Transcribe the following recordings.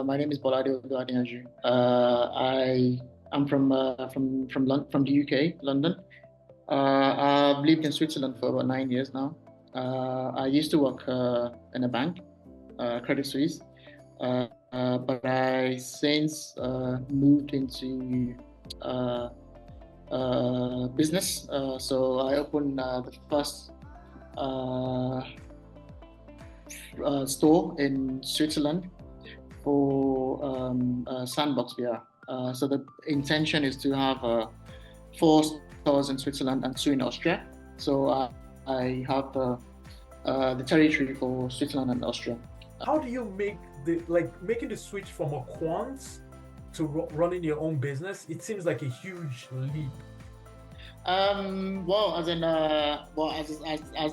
So my name is Bolade Olu-Adeyanju. I am from the UK, London. I've lived in Switzerland for about 9 years now. I used to work in a bank, Credit Suisse, but I since moved into uh, business. So I opened the first uh, store in Switzerland for Sandbox VR. So the intention is to have four stores in Switzerland and two in Austria. So I have the territory for Switzerland and Austria. How do you make making the switch from a quant to running your own business? It seems like a huge leap. Well, as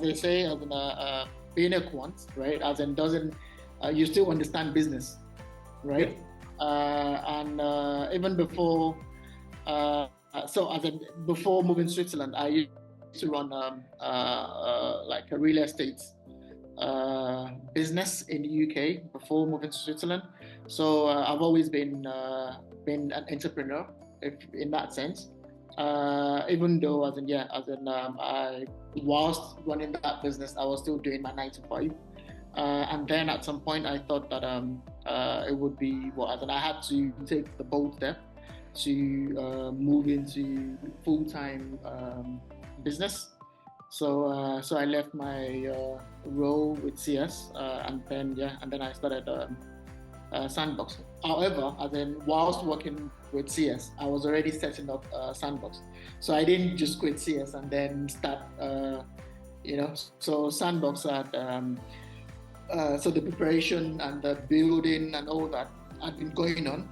they say, as in being a quant, right? As in doesn't you still understand business, right? And even before, before moving to Switzerland, I used to run like a real estate business in the UK before moving to Switzerland. So I've always been an entrepreneur, if in that sense. Even though, I whilst running that business, I was still doing my 9 to 5. And then at some point, I thought that it would be I had to take the bold step to move into full-time business. So I left my role with CS, and then I started Sandbox. However, whilst working with CS, I was already setting up Sandbox. So I didn't just quit CS and then start, So Sandbox had, so the preparation and the building and all that had been going on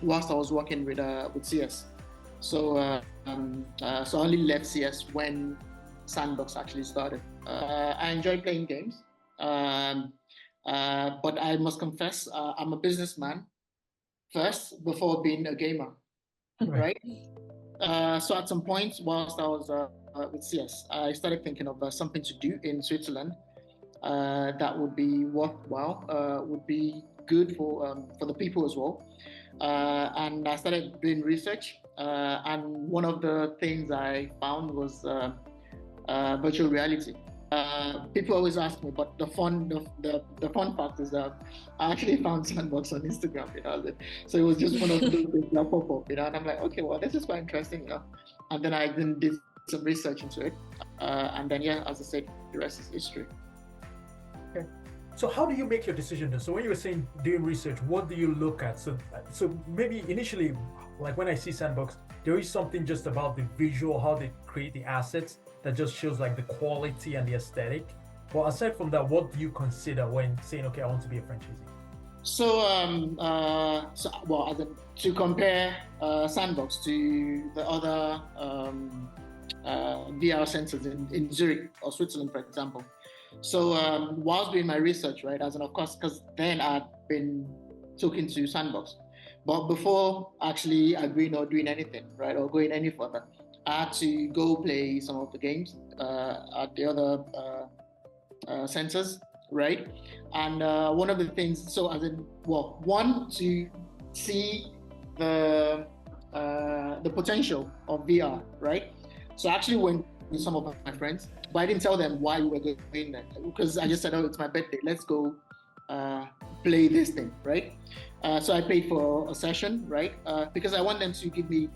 whilst I was working with CS. So I only left CS when Sandbox actually started. I enjoy playing games. But I must confess, I'm a businessman first before being a gamer, right? So at some point, whilst I was with CS, I started thinking of something to do in Switzerland that would be worthwhile, would be good for the people as well. And I started doing research, and one of the things I found was virtual reality. People always ask me, but the fun fact is that I actually found Sandbox on Instagram, so it was just one of those things that pop up, and I'm like, okay, well, this is quite interesting, and then I then did some research into it, and then as I said, the rest is history. Okay. So how do you make your decision then? So when you were saying doing research, what do you look at? So maybe initially, like when I see Sandbox, there is something just about the visual, how they create the assets, that just shows like the quality and the aesthetic. Well, aside from that, what do you consider when saying, okay, I want to be a franchisee? So, to compare Sandbox to the other VR centers in Zurich or Switzerland, for example. So, whilst doing my research, right, of course, because then I'd been talking to Sandbox, but before actually agreeing or doing anything, right, or going any further, I had to go play some of the games at the other centers, right? And one of the things, one, to see the potential of VR, right? So I actually went with some of my friends, but I didn't tell them why we were going there, because I just said, oh, it's my birthday, let's go play this thing, right? So I paid for a session, right? Because I want them to give me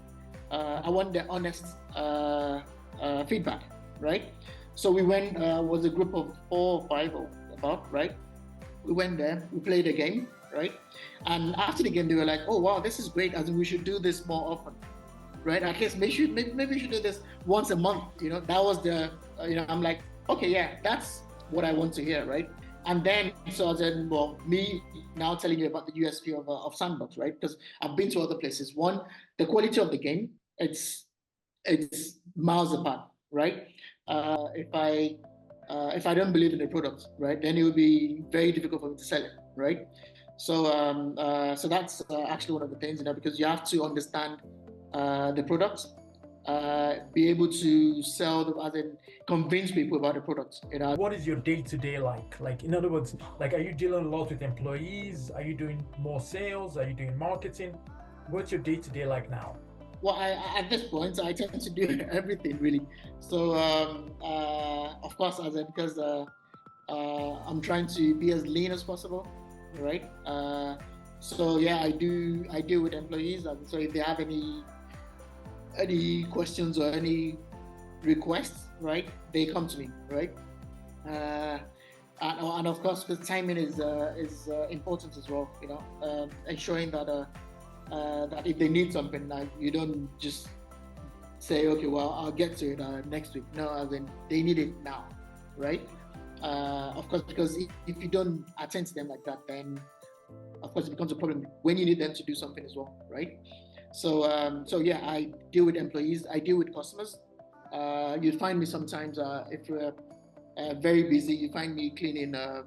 I want the honest feedback, right? So we went, was a group of 4 or 5 or about, right? We went there, we played a game, right? And after the game, they were like, oh, wow, this is great. I think we should do this more often, right? I guess maybe we should do this once a month, That was I'm like, okay, yeah, that's what I want to hear, right? And then, me now telling you about the USP of Sandbox, right? Because I've been to other places. One, the quality of the game, it's miles apart, right? If I don't believe in the product, right, then it would be very difficult for me to sell it, right? So that's actually one of the things, because you have to understand the product, be able to sell them, as in convince people about the product. What is your day-to-day like? Like, in other words, like, are you dealing a lot with employees? Are you doing more sales? Are you doing marketing? What's your day-to-day like now? Well, at this point, I tend to do everything really. So, of course, as in, because I'm trying to be as lean as possible, right? So yeah, I deal with employees, and so if they have any questions or any requests, right, they come to me, right? Uh, and of course, the timing is important as well. Ensuring that if they need something, like you don't just say, okay, well, I'll get to it next week. No, as in they need it now, right? Of course, because if you don't attend to them like that, then of course it becomes a problem when you need them to do something as well, right? So yeah, I deal with employees, I deal with customers. You find me sometimes if we're very busy, you find me cleaning the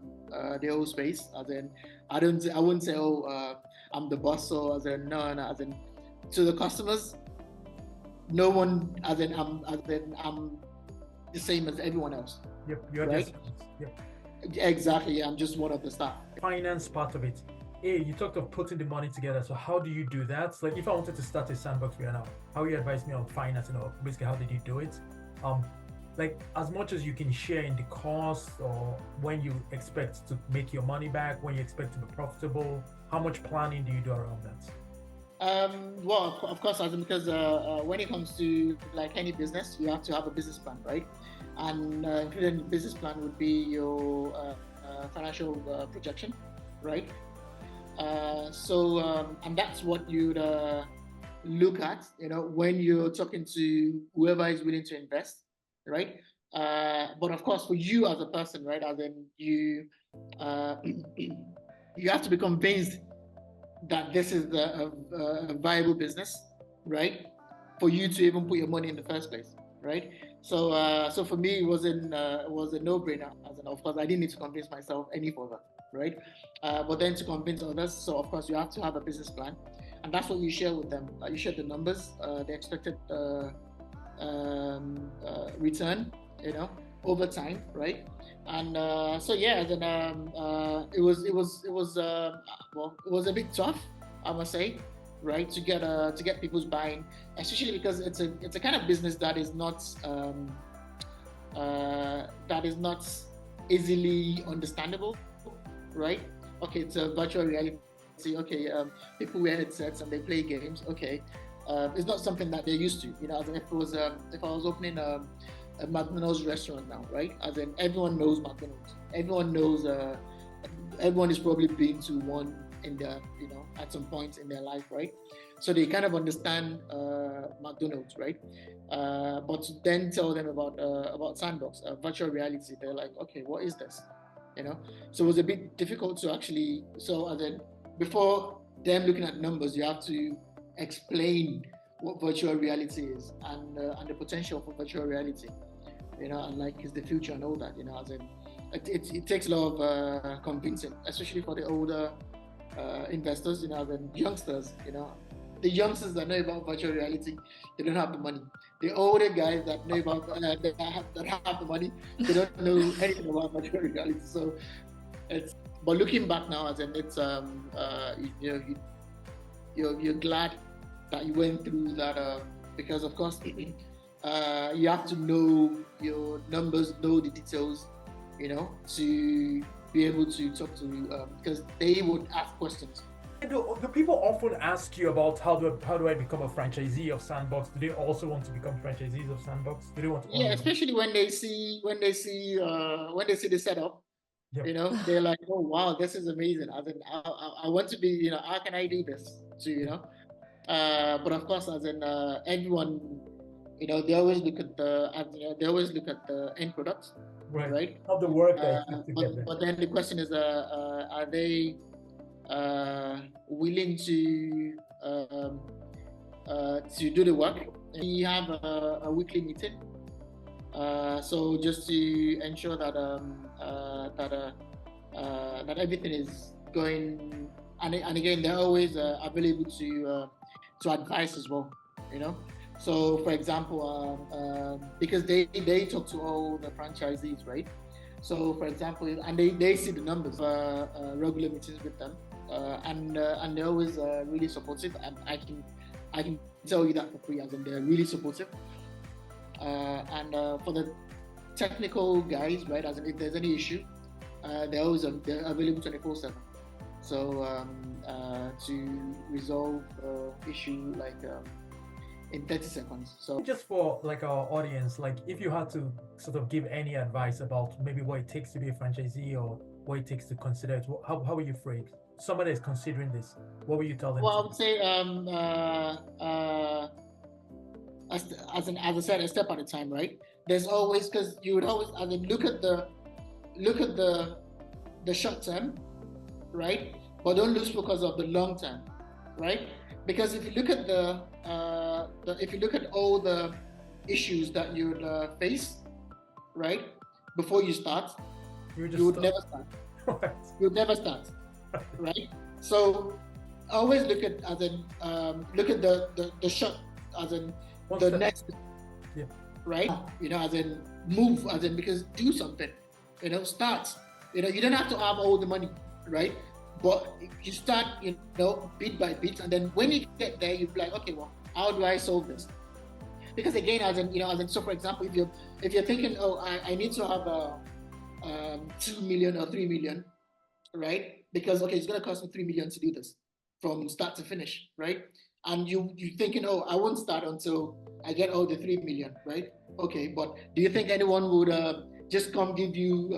whole space. As in, I wouldn't say, oh, I'm the boss. So as in, no, as in, to the customers, no one, as in, I'm the same as everyone else. Yep, you're right? just, yep. Exactly. I'm just one of the staff. Finance part of it. Hey, you talked of putting the money together. So how do you do that? Like, if I wanted to start a Sandbox VR now, how you advise me on finance? Basically, how did you do it? Like, as much as you can share in the cost, or when you expect to make your money back, when you expect to be profitable, how much planning do you do around that? Well, of course, as in, because when it comes to like any business, you have to have a business plan, right? And included in the business plan would be your financial projection, right? And that's what you'd look at, when you're talking to whoever is willing to invest, right? But of course, for you as a person, right, as in you have to be convinced that this is a viable business, right? For you to even put your money in the first place, right? So for me, it was a no-brainer. As in, of course, I didn't need to convince myself any further, right? But then to convince others, so of course you have to have a business plan, and that's what you share with them. You share the numbers, the expected return, over time, right? And so yeah, then it was a bit tough, I must say, right, to get people's buy-in, especially because it's a kind of business that is not easily understandable, right? Okay, it's a virtual reality. Okay, people wear headsets and they play games. Okay, it's not something that they're used to. As in, if I was opening a McDonald's restaurant now, right? As in, everyone knows McDonald's. Everyone knows. Everyone has probably been to one in their, at some point in their life, right? So they kind of understand McDonald's, right? But to then tell them about Sandbox, virtual reality, they're like, okay, what is this? So it was a bit difficult to actually. So as in, before them looking at numbers, you have to explain what virtual reality is and the potential for virtual reality, and like is the future and all that, as in it takes a lot of convincing, especially for the older investors, as in youngsters, the youngsters that know about virtual reality, they don't have the money. The older guys that know about that have the money, they don't know anything about virtual reality. So but looking back now, as in it's you're glad that you went through that, because of course you have to know your numbers, know the details, to be able to talk to, because they would ask questions. Do people often ask you about how do I become a franchisee of Sandbox? Do they also want to become franchisees of Sandbox? Do they want to? Yeah, especially when they see the setup. Yep. They're like, oh wow, this is amazing. I want to be, how can I do this? So, but of course, as in everyone, they always look at the end product, right? Of the work but then the question is, are they willing to do the work? We have a weekly meeting, so just to ensure that that everything is going, and again, they're always available to advise as well, So, for example, because they talk to all the franchisees, right? So, for example, and they see the numbers, regular meetings with them, and they're always really supportive. And I can tell you that for free, as in they're really supportive. And for the technical guys, right? As in if there's any issue, they're available 24/7. So to resolve issue like in 30 seconds. So just for like our audience, like if you had to sort of give any advice about maybe what it takes to be a franchisee or what it takes to consider it, how would you phrase? Somebody is considering this, what would you tell them? Well, I would say as I said, a step at a time, right? There's always, because you would always, I mean, look at the short term, right? But don't lose focus of the long term, right? Because if you look at if you look at all the issues that you would face, right, before you start, you would never start. You would never start, right? So always look at look at the short, as in the next, right? You know, as in move, as in, because do something, you know, start. You know, you don't have to have all the money, right? But you start, you know, bit by bit, and then when you get there, you're like, okay, well, how do I solve this? Because again, as in, you know, as in, so for example, if you're thinking, oh, I need to have a 2 million or 3 million, right? Because okay, it's gonna cost me 3 million to do this from start to finish, right? And you're thinking, oh, I won't start until I get all the 3 million, right? Okay, but do you think anyone would just come give you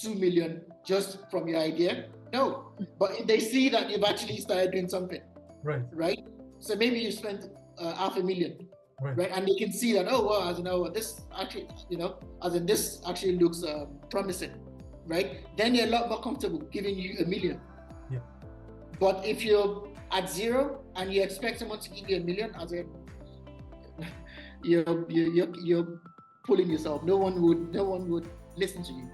2 million just from your idea? No, but if they see that you've actually started doing something, right? So maybe you spent 500,000, right? And they can see that, oh, well, as you know, this actually, you know, as in this actually looks promising, right? Then you're a lot more comfortable giving you 1 million. Yeah. But if you're at zero and you expect someone to give you 1 million, as in you're pulling yourself. No one would listen to you.